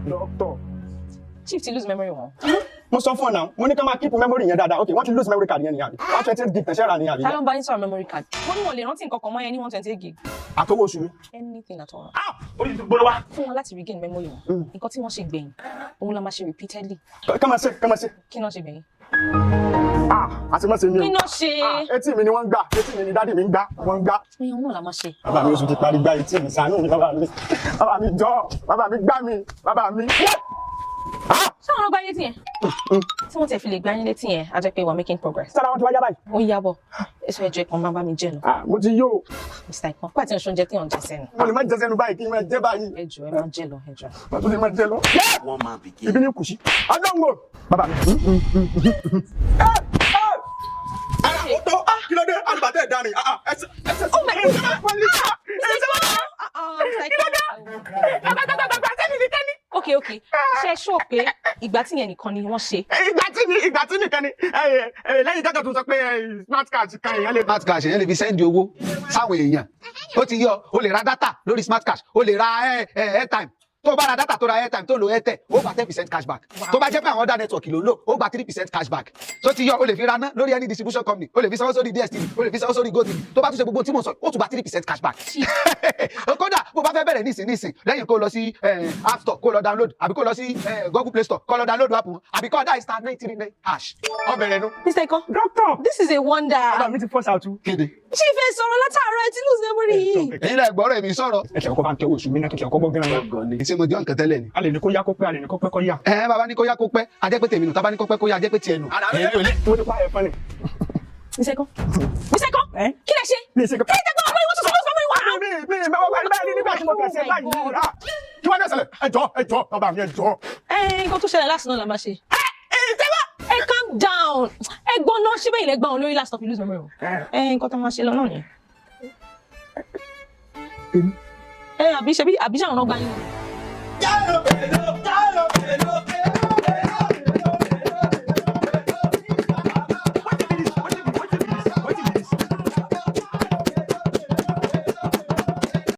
Doctor. Chief ti lose memory wọn. Mo sọ fún ọ náà, mo ní ká máa keep memory yẹn dáadáa. Okay, wọ́n ti lose memory card yẹn ni àbí? 128 gig tẹ̀sẹ̀ rà ni àbí? Ta ló ń bá yín sọ̀rọ̀ memory card? Wọ́n ní wọ́n lè rántí nǹkan kan mọ́ yẹn ní 128 gig. Àtọwọ́ oṣù mi. Anything at all. Orí ti gbọ́dọ̀ wá. Fún wọn láti regain memory wọn. Nǹkan tí wọ́n ṣe gbẹ̀yìn, òun la máa ṣe repeatedly. Ká máa ṣe. Kí náà ṣe gbẹ̀yìn? Àti má ṣe ní o. Kí náà ṣe? Etí mi ni wọ́n ń gbà, etí mi ni dádì mi ń gbà, wọ́n ń gbà. Ìyẹn náà la máa ṣe. Bàbá mi oṣù ti parí gbá etí mi, ṣàánú mi bàbá mi. Bàbá mi jọ̀ọ́, bàbá mi gbá mi, bàbá mi. Ṣé àwọn ọgbà yín létí yẹn? Tí wọ́n tẹ̀ fi lè gbá yín létí yẹn, a jẹ́ pé we're making progress. Sára wọn ti wá yá báyìí. Ó yá bọ̀. Èso ẹ̀jọ̀ ìpọ́n máa bá mi jẹ́ lọ. Mo ti yó. Mr. Ìpọ́n, pàtí oṣù oúnjẹ tí wọ́n ń jẹ sẹ́nu. Mo lè má jẹ sẹ́nu báyìí kí n máa jẹ báyìí. Ẹjọ̀ ẹ máa jẹ́ lọ, ẹjọ̀. Màá tún lè máa jẹ lọ. One man begin. Ibi ní kùsì. Adóńgò. Bàbá mi. Ọ̀tọ̀ kí ló dé? Alùpàtẹ́ ìdánì. Oh my God! Okay. Ṣé ṣó pé ìgbà tí yẹn nìkan ni wọ́n ṣe? Ìgbà tí nìkan ni lẹ́yìn kẹ́kẹ́ tó sọ pé smart card kan èèyàn lè. Smart cash èèyàn lè fi sẹ́ndì owó sáwọn èèyàn. Ó ti yọ, o lè ra data lórí smart cash, o lè ra airtime. Tó bá ra data tó ra airtime tó lo airtel, ó gba 10% cashback. Tó bá jẹ́ pé àwọn other network ló lò, ó gba 3% cashback. Tó ti yọ, o lè fi ra ná lórí any distribution company, o lè fi sanwó sórí DSTV, o lè fi sanwó sórí GoTV. Tó bá tún ṣe gbogbo tí mo sọ, ó tún gba 3% cashback. Kódà bó bá fẹ́ bẹ̀rẹ̀ nísìn lẹ́yìn kó lọ sí App Store kó lọ download àbí kó lọ sí Google Play Store kó lọ download app wọn àbí kó dial *939#. Ó bẹ̀rẹ̀ nu. Mr. Ìpọ́n, Doctor. this is a wonder. Bàbá mi ti force out. Kéde. Chief ẹ sọ̀rọ̀ látàárọ̀ ẹ ti lose memory yìí. Ẹ̀yin náà gbọ́rọ̀ mi sọ̀rọ̀. Ẹ̀kẹ́ ọkọ̀ bá ń tẹ́wọ́ oṣù mi náà kẹ̀kẹ́ ọkọ̀ gbọ́ gẹ́rẹ́. Ṣé mo jọ nǹkan tẹ́lẹ̀ ni? A lè ní kó yá kó pẹ́, a lè ní kó pẹ́ kó yá. Bàbá ní kó yá kó pẹ́, a jẹ́ pé tèmi nù, tábà ní kó pẹ́ kó yá, a jẹ́ pé tiẹ̀ nù. Mo ti pa ẹ̀fọn ni. Mr. Ìpọ́n, kí lẹ ṣe? Mi ì ṣe kankan. Kí lẹ gbọ́ ọmọ ìwọ́n sọ̀rọ̀ sọ̀rọ̀ ìwà? Mi báyìí nígbà tí mo kẹ̀ ṣe báyìí. Kí wọ́n dẹ̀ ṣẹlẹ̀? Ẹjọ́, bàbá mi ẹjọ́. Nǹkan tó ṣẹlẹ̀ last náà la máa ṣe. Ẹ calm down. Ẹ gbọ́n náà ṣé bẹ́ẹ̀ ilẹ̀ gbọ́n lórí last of you lose memory o. Nǹkan tó máa ṣe lọ náà nìyẹn. Àbí ṣe àwọn náà gbá yín.